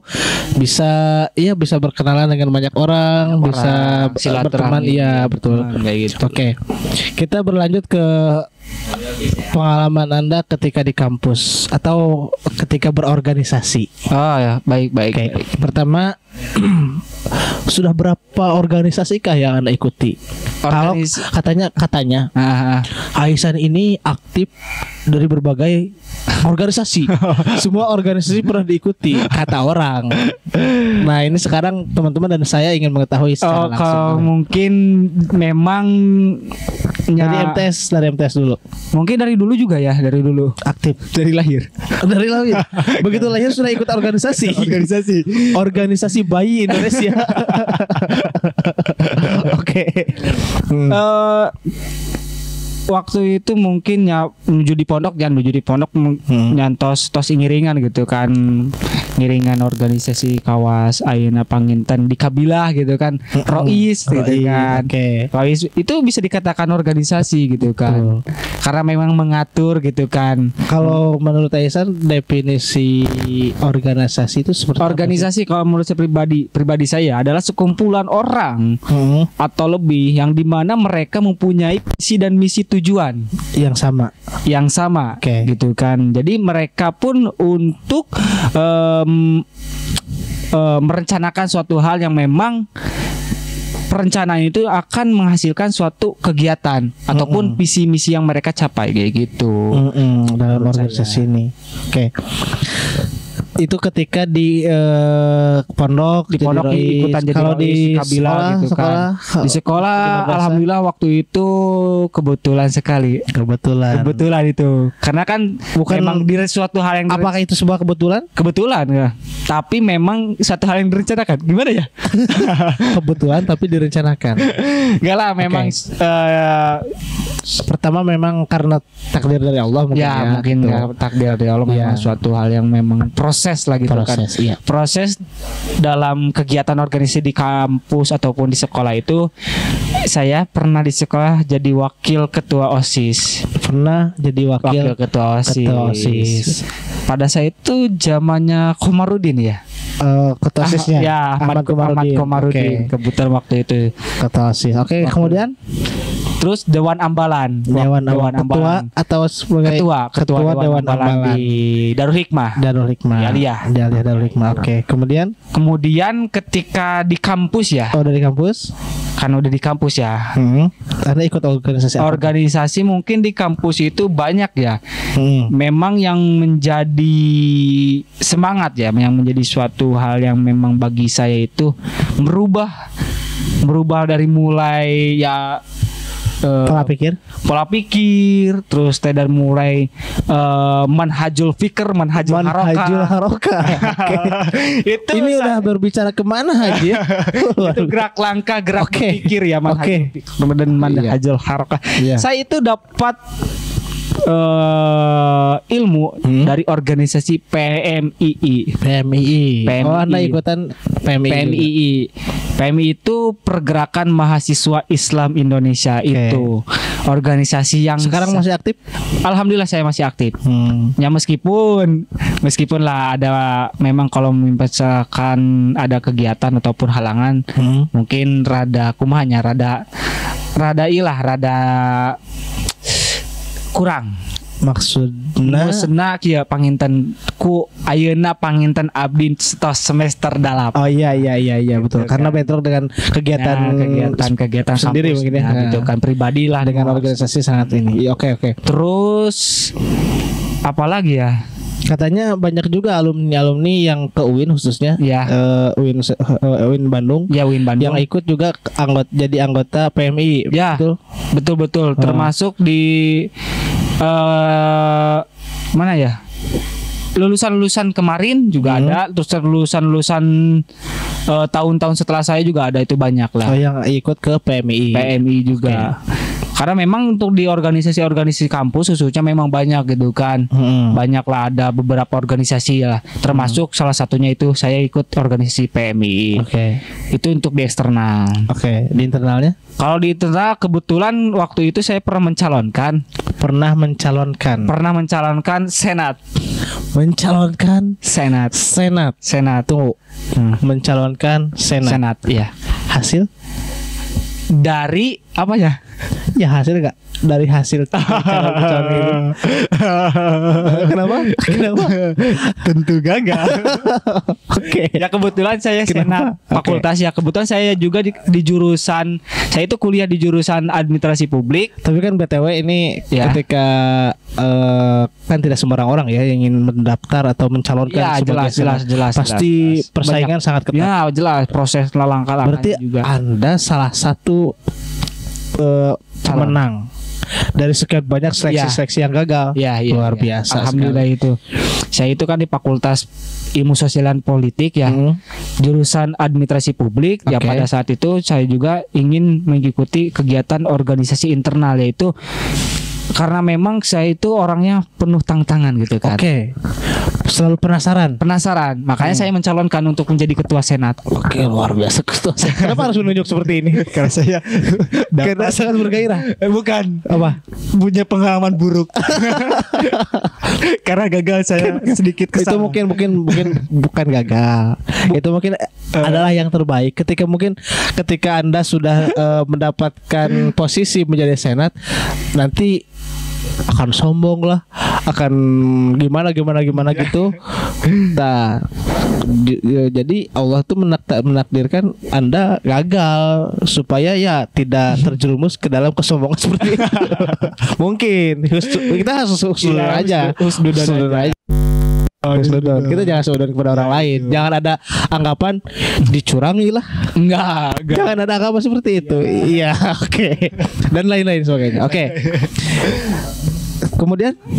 bisa berkenalan dengan banyak orang, bisa berteman. Iya betul. Gitu. Oke. Kita berlanjut ke pengalaman Anda ketika di kampus atau ketika berorganisasi. Oh ya, baik. Pertama, sudah berapa organisasi kah yang Anda ikuti? Kalau katanya Aisan ini aktif dari berbagai organisasi. Semua organisasi pernah diikuti kata orang. Nah, ini sekarang teman-teman dan saya ingin mengetahui secara langsung. Kalau mungkin memang Dari MTS dulu. Mungkin dari dulu juga ya, dari dulu. Aktif dari lahir. Dari lahir. Begitu lahir sudah ikut organisasi. Organisasi bayi Indonesia. Oke. Waktu itu mungkin ya menuju di pondok nyantos tos ingiringan gitu kan, ngiringan organisasi kawas ayeuna panginten di kabilah gitu kan, Rois gitu kan. Rois itu bisa dikatakan organisasi gitu kan, karena memang mengatur gitu kan. Kalau menurut Aisan definisi organisasi itu seperti organisasi kalau menurut saya pribadi saya adalah sekumpulan orang atau lebih yang dimana mereka mempunyai visi dan misi tujuan yang sama gitu kan. Jadi mereka pun untuk merencanakan suatu hal yang memang perencanaan itu akan menghasilkan suatu kegiatan ataupun visi misi yang mereka capai kayak gitu dalam organisasi ini. Itu ketika di pondok ikutan jadi kalau di kabilah gitu kan. Di sekolah alhamdulillah waktu itu kebetulan sekali. Kebetulan itu. Karena kan bukan memang di suatu hal yang apakah itu sebuah kebetulan? Kebetulan ya. Tapi memang satu hal yang direncanakan. Gimana ya? Kebetulan tapi direncanakan. Enggak lah, memang pertama memang karena takdir dari Allah mungkin mungkin takdir dari Allah memang suatu hal yang memang proses lah gitu proses dalam kegiatan organisasi di kampus ataupun di sekolah itu. Saya pernah di sekolah jadi wakil ketua OSIS. Wakil ketua OSIS. Pada saya itu zamannya Komarudin ya. Ketua OSISnya Ahmad Komarudin. Kebetulan waktu itu ketua OSIS. Kemudian terus Dewan Ambalan. Dewan Ambalan. Ketua atau sebagai ketua Dewan Ambalan di Darul Hikmah. Darul Hikmah. Kemudian ketika di kampus ya. Dari kampus? Kan udah di kampus ya. Anda ikut organisasi mungkin di kampus itu banyak ya. Memang yang menjadi semangat ya, yang menjadi suatu hal yang memang bagi saya itu merubah dari mulai ya pola pikir terus dari mulai manhajul harokah. Itu ini udah berbicara kemana Haji? Itu gerak langkah pikir ya, manhajul harokah. Saya itu dapat ilmu dari organisasi PMII. Oh, Anda ikutan PMII. PMI itu Pergerakan Mahasiswa Islam Indonesia. Itu organisasi yang sekarang masih aktif. Alhamdulillah saya masih aktif. Ya meskipun lah ada memang kalau misalkan ada kegiatan ataupun halangan mungkin rada kurang. Maksudna kieu panginten ku ayeuna panginten abdi setos semester dalam. Oh iya betul. Karena bentrok dengan kegiatan sendiri mungkin ya. Gitu kan pribadi lah dengan organisasi sangat ini. Oke. Terus apalagi ya? Katanya banyak juga alumni yang ke UIN khususnya UIN Bandung. Ya UIN Bandung yang ikut juga jadi anggota PMI. Ya betul. Termasuk di mana ya? Lulusan kemarin juga ada, terus lulusan tahun-tahun setelah saya juga ada, itu banyak lah. Yang ikut ke PMI juga. Karena memang untuk di organisasi kampus khususnya memang banyak gitu kan. Banyak lah, ada beberapa organisasi lah. Termasuk salah satunya itu saya ikut organisasi PMI. Itu untuk di eksternal. Di internalnya? Kalau di internal kebetulan waktu itu saya pernah mencalonkan Senat. Tunggu. Mencalonkan Senat. Iya. Hasil? Dari apa ya? Ya hasil enggak? Dari hasil Kenapa? Tentu gagal. Ya kebetulan saya Senat fakultas ya. Kebetulan saya juga di jurusan, saya itu kuliah di jurusan administrasi publik. Tapi kan BTW ini ketika kan tidak sembarang orang ya yang ingin mendaftar atau mencalonkan jelas. Pasti persaingan sangat ketat. Ya jelas, proses langkah-langkahnya juga. Berarti Anda salah satu pemenang dari sekian banyak seleksi yang gagal. Luar biasa. Alhamdulillah sekali. Itu saya itu kan di Fakultas Ilmu Sosial dan Politik ya, jurusan Administrasi Publik. Ya pada saat itu saya juga ingin mengikuti kegiatan organisasi internal, yaitu karena memang saya itu orangnya penuh tantangan gitu kan. Selalu penasaran. Makanya saya mencalonkan untuk menjadi ketua senat. Luar biasa ketua senat. Kenapa harus menunjuk seperti ini? Karena saya sangat bergairah. Bukan. Apa? Punya pengalaman buruk. Karena gagal saya sedikit kesal. Itu mungkin bukan gagal. Itu mungkin adalah yang terbaik. Ketika Anda sudah mendapatkan posisi menjadi senat, nanti akan sombong lah, akan gimana gitu. Nah, jadi Allah tuh menakdirkan Anda gagal supaya ya tidak terjerumus ke dalam kesombongan seperti itu. Mungkin kita harus husnudon aja. Kita jangan seudon kepada orang lain. Jangan ada anggapan dicurangi lah. Enggak. Jangan ada anggapan seperti itu. Iya, Dan lain-lain sebagainya.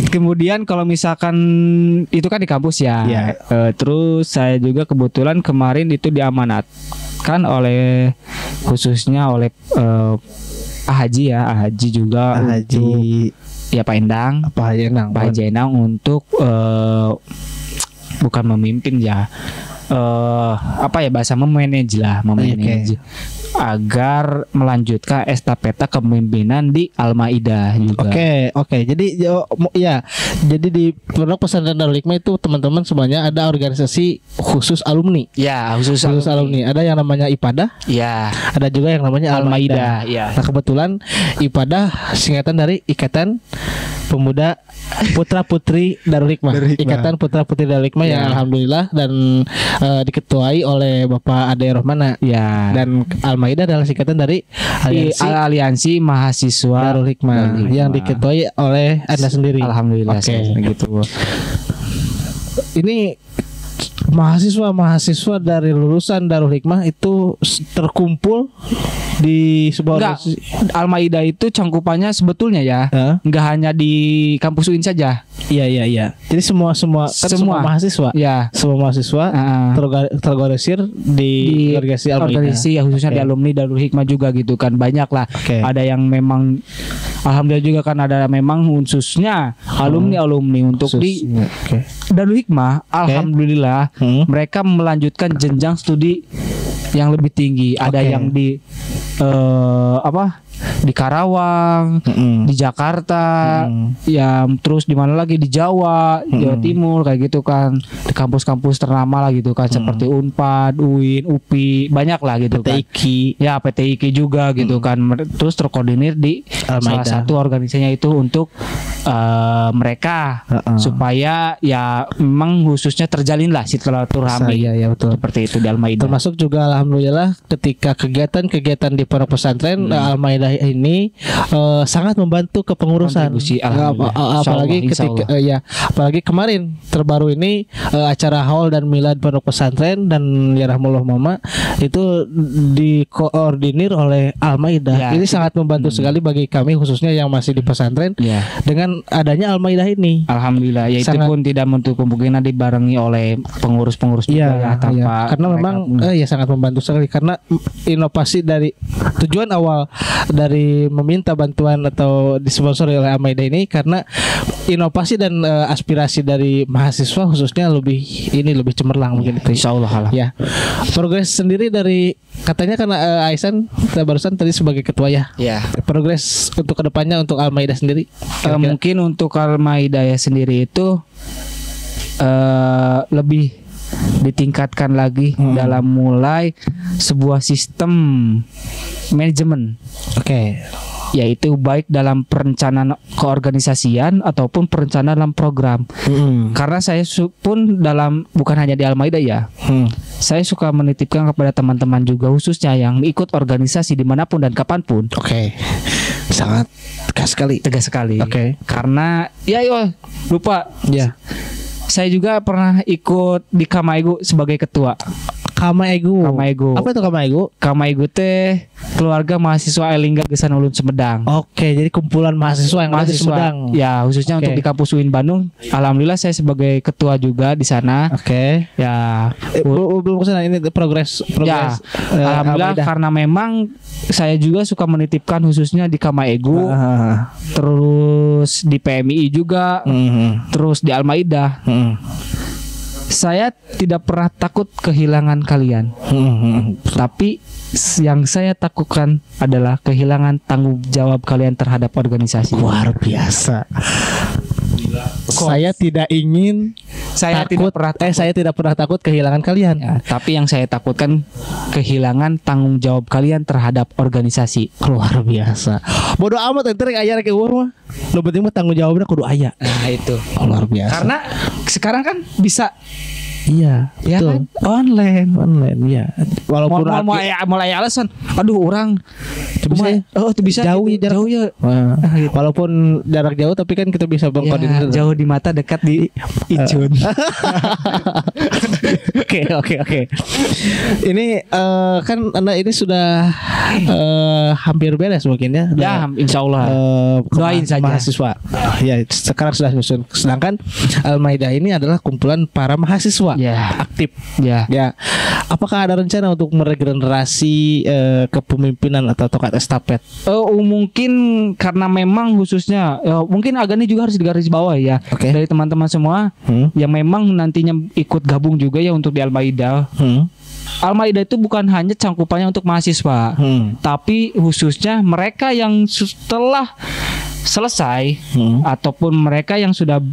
Kemudian kalau misalkan itu kan di kampus ya. Terus saya juga kebetulan kemarin itu diamanatkan khususnya oleh Haji juga untuk ya Pak Endang. Pak Endang untuk bukan memimpin ya. Memanage agar melanjutkan estafeta kepemimpinan di Al-Maidah juga. Jadi jadi di Pondok Pesantren Darul Hikmah itu teman-teman semuanya ada organisasi khusus alumni. Khusus alumni. Ada yang namanya IPADA. Ada juga yang namanya Al-Maidah. Nah, kebetulan IPADA singkatan dari Ikatan Pemuda Putra Putri Darul Hikmah. Ikatan Putra Putri Darul Hikmah yang alhamdulillah dan diketuai oleh Bapak Ade Rohmana. Dan Al-Maidah adalah singkatan dari Aliansi Mahasiswa Darul Hikmah yang diketuai oleh Anda sendiri. Alhamdulillah. Gitu. Ini mahasiswa dari lulusan Darul Hikmah itu terkumpul di sebuah Al-Maidah itu cangkupannya sebetulnya nggak hanya di kampus UIN saja. Iya. Jadi semua mahasiswa. Semua mahasiswa terorganisir di organisasi Al-Maidah. Organisasi khususnya di alumni Darul Hikmah juga gitu kan. Banyak lah. Ada yang memang alhamdulillah juga kan ada memang khususnya alumni untuk di Darul Hikmah. Alhamdulillah mereka melanjutkan jenjang studi yang lebih tinggi. Ada yang di di Karawang, di Jakarta, terus di mana lagi di Jawa, Jawa Timur kayak gitu kan, di kampus-kampus ternama lah gitu kan, seperti Unpad, UIN, UPI, banyak lah gitu kan. PTIK juga gitu kan. Terus terkoordinir di salah satu organisasinya itu untuk mereka supaya ya memang khususnya terjalin lah silaturahmi. Betul. Seperti itu di Al-Maidah. Termasuk juga alhamdulillah ketika kegiatan di pondok pesantren Al-Maidah ini sangat membantu kepengurusan. Apalagi ketika apalagi kemarin terbaru ini acara haul dan milad pondok pesantren dan ya rahmatullah mama itu dikoordinir oleh Al-Maidah. Ini sangat membantu sekali bagi kami khususnya yang masih di pesantren dengan adanya Al-Maidah ini. Alhamdulillah. Ya itu pun tidak menutup kemungkinan dibarengi oleh pengurus-pengurus juga karena memang sangat membantu sekali karena inovasi dari tujuan awal dari meminta bantuan atau disponsori oleh Al-Maidah ini karena inovasi dan aspirasi dari mahasiswa khususnya lebih cemerlang mungkin itu. Insyaallah. Progres sendiri dari katanya karena Aisan barusan tadi sebagai ketua progres untuk kedepannya untuk Al-Maidah sendiri mungkin untuk Al-Maidah sendiri itu lebih ditingkatkan lagi dalam mulai sebuah sistem manajemen. Yaitu baik dalam perencanaan keorganisasian ataupun perencanaan dalam program. Karena saya pun bukan hanya di Al-Maidah saya suka menitipkan kepada teman-teman juga khususnya yang ikut organisasi dimanapun dan kapanpun. Sangat tegas sekali. Karena lupa. Saya juga pernah ikut di Kamaigu sebagai ketua. Kamaegu. Apa itu Kamaegu? Kamaegu teh keluarga mahasiswa Elingga Gesan Ulun Sumedang. Oke, jadi kumpulan mahasiswa yang ada di Sumedang. Ya, khususnya untuk di kampus UIN Bandung. Alhamdulillah saya sebagai ketua juga di sana. Oke. Ya, belum kesana, ini progres. Ya, alhamdulillah karena memang saya juga suka menitipkan khususnya di Kamaegu, terus di PMI juga, terus di Al-Maidah. Saya tidak pernah takut kehilangan kalian, tapi yang saya takutkan adalah kehilangan tanggung jawab kalian terhadap organisasi. Luar biasa. Saya tidak ingin saya tidak pernah takut kehilangan kalian. Ya, tapi yang saya takutkan kehilangan tanggung jawab kalian terhadap organisasi. Luar biasa. Bodoh amat entar aya ke urang mah. Lo penting mah tanggung jawabnya kudu aya. Nah, itu. Luar biasa. Karena sekarang kan bisa iya, ya kan? Online ya. Walaupun mulai alasan, aduh orang itu bisa jauh ya, jauh ya. Gitu. Walaupun jarak jauh tapi kan kita bisa berkoordinasi. Jauh di mata, dekat di icun. Oke. Ini kan Anda ini sudah hampir beres mungkin ya. Ya, insya Allah. Doain saja. Mahasiswa. Ya, sekarang sudah nyusun. Sedangkan Al-Maidah ini adalah kumpulan para mahasiswa. Aktif. Ya. Apakah ada rencana untuk meregenerasi kepemimpinan atau tongkat estafet? Mungkin karena memang khususnya mungkin agaknya juga harus digaris bawah ya. Dari teman-teman semua yang memang nantinya ikut gabung juga ya untuk di Al-Maidah. Al-Maidah itu bukan hanya cangkupannya untuk mahasiswa, tapi khususnya mereka yang setelah selesai ataupun mereka yang sudah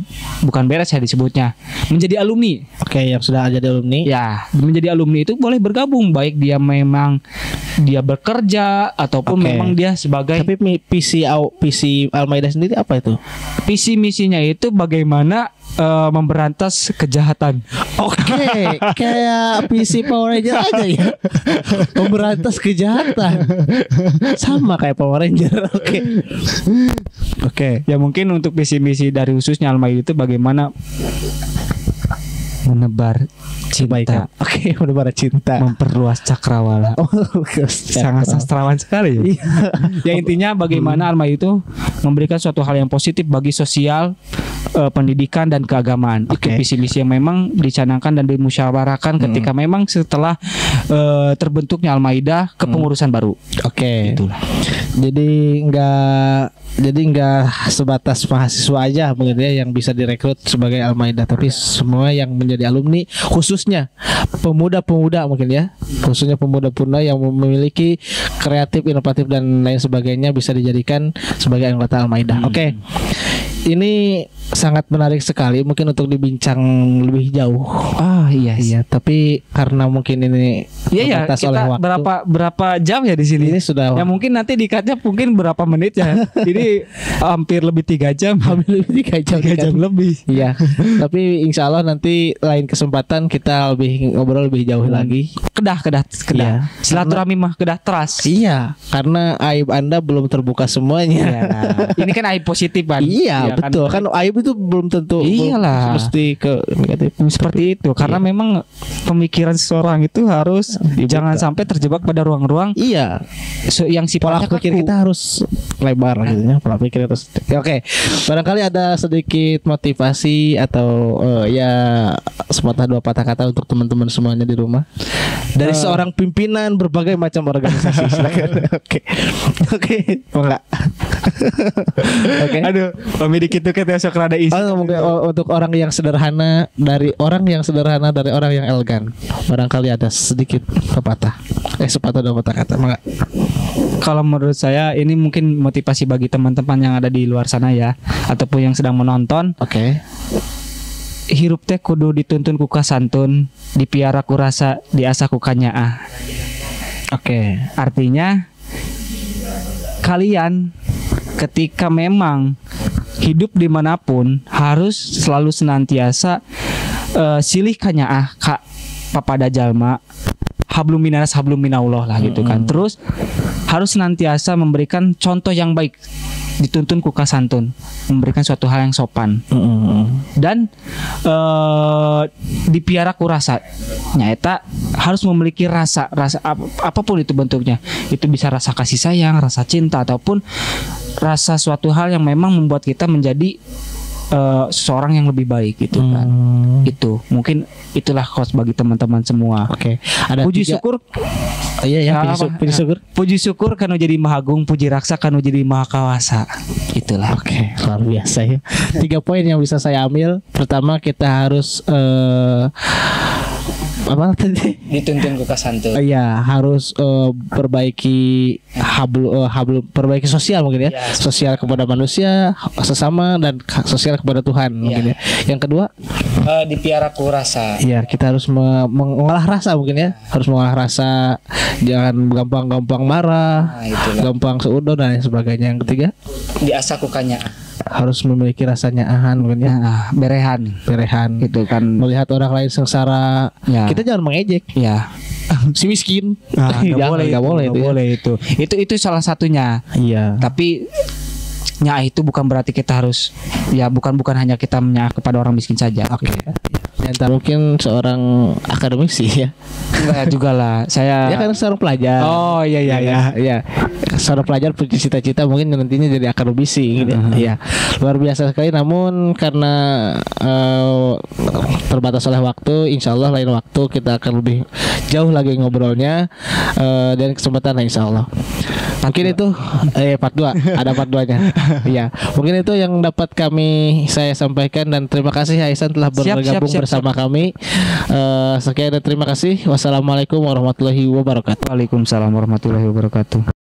bukan beres ya disebutnya menjadi alumni. Yang sudah jadi alumni. Ya, menjadi alumni itu boleh bergabung, baik dia memang dia bekerja ataupun memang dia sebagai. Tapi visi Al-Maidah sendiri apa itu? Visi misinya itu bagaimana memberantas kejahatan. Kayak visi Power Ranger aja ya. Memberantas kejahatan. Sama kayak Power Ranger. Oke. Ya mungkin untuk visi misi dari khususnya Al-Maidah itu bagaimana menebar cinta. Menebar cinta. Memperluas cakrawala. Sangat sastrawan sekali. Ya intinya bagaimana Al-Maidah itu memberikan suatu hal yang positif bagi sosial, pendidikan dan keagamaan. Itu visi misi yang memang dicanangkan dan dimusyawarahkan ketika memang setelah terbentuknya Al-Maidah kepengurusan baru. Itulah. Jadi nggak sebatas mahasiswa aja mungkin ya yang bisa direkrut sebagai Al-Maidah, tapi semua yang menjadi alumni, khususnya pemuda-pemuda mungkin ya, khususnya pemuda-pemuda yang memiliki kreatif, inovatif dan lain sebagainya bisa dijadikan sebagai anggota Al-Maidah. Ini sangat menarik sekali mungkin untuk dibincang lebih jauh. Iya, tapi karena mungkin ini terbatas oleh waktu. Berapa jam ya di sini? Ini sudah. Ya mungkin nanti dikatnya mungkin berapa menit ya. Ini hampir lebih 3 jam. Hampir lebih 3 jam. 3 jam lebih. Iya. Tapi insya Allah nanti lain kesempatan kita lebih ngobrol lebih jauh lagi. Kedah. Iya. Silaturahmi mah kedah trust. Iya, karena aib Anda belum terbuka semuanya. Iya. Ini kan aib positif kan. Iya, betul. Kan aib itu belum tentu mesti ke negatif. Seperti itu. Karena memang pemikiran seseorang itu harus jangan sampai terjebak pada ruang-ruang. Iya. Yang sifatnya pola pikir kita harus lebar gitu ya. Pola pikir harus. Barangkali ada sedikit motivasi atau ya sepatah dua patah kata untuk teman-teman semuanya di rumah dari seorang pimpinan berbagai macam organisasi. Aduh, pamit dikit tuh kita sok rada isi. Untuk orang yang sederhana dari orang yang elegan. Barangkali ada sedikit sepatah dua patah kata. Kalau menurut saya ini mungkin motivasi bagi teman-teman yang ada di luar sana ya, ataupun yang sedang menonton. Hirup teh kudu dituntun ku kasantun, dipiara ku rasa, diasah ku kanyaah. Artinya kalian ketika memang hidup dimanapun harus selalu senantiasa silih kanyaah papada jalma, hablum minallah lah gitu kan. Terus harus senantiasa memberikan contoh yang baik, dituntun kuka santun, memberikan suatu hal yang sopan, dan dipiara ku rasa. Nyata harus memiliki rasa apapun itu bentuknya. Itu bisa rasa kasih sayang, rasa cinta, ataupun rasa suatu hal yang memang membuat kita menjadi seseorang yang lebih baik gitu kan. Itu mungkin itulah quotes bagi teman-teman semua. Oke. Ada puji 3. syukur. Iya ya, puji syukur. Puji syukur kanu jadi mahagung, puji raksa kanu jadi maha kawasa. Itulah. Oke, luar biasa ya. 3 poin yang bisa saya ambil. Pertama, kita harus apa tadi? Dituntun kuka santun. Iya, harus perbaiki perbaiki sosial mungkin ya. Sosial kepada manusia, sesama, dan sosial kepada Tuhan mungkin ya. Yang kedua, dipiara ku rasa. Iya, kita harus mengolah rasa mungkin ya. Harus mengolah rasa, jangan gampang-gampang marah, gampang seudon dan lain sebagainya. Yang ketiga, diasah kukanya. Harus memiliki rasanya ahan mungkin ya. Berehan gitu kan. Melihat orang lain sengsara, kita jangan mengejek. Ya. Si miskin. Nggak boleh itu. Itu salah satunya. Iya. Tapi itu bukan berarti kita harus bukan hanya kita kepada orang miskin saja. Oke. Entah mungkin seorang akademisi ya. Enggak juga lah. Saya kan seorang pelajar. Oh iya. Seorang pelajar punya cita-cita mungkin nantinya jadi akademisi gitu. Ya. Luar biasa sekali, namun karena terbatas oleh waktu, insya Allah lain waktu kita akan lebih jauh lagi ngobrolnya, dan kesempatan insya Allah. Mungkin itu part 2, ada part 2-nya. Iya, mungkin itu yang dapat saya sampaikan, dan terima kasih Aisan telah bergabung bersama kami. Sekian dan terima kasih. Wassalamualaikum warahmatullahi wabarakatuh. Waalaikumsalam warahmatullahi wabarakatuh.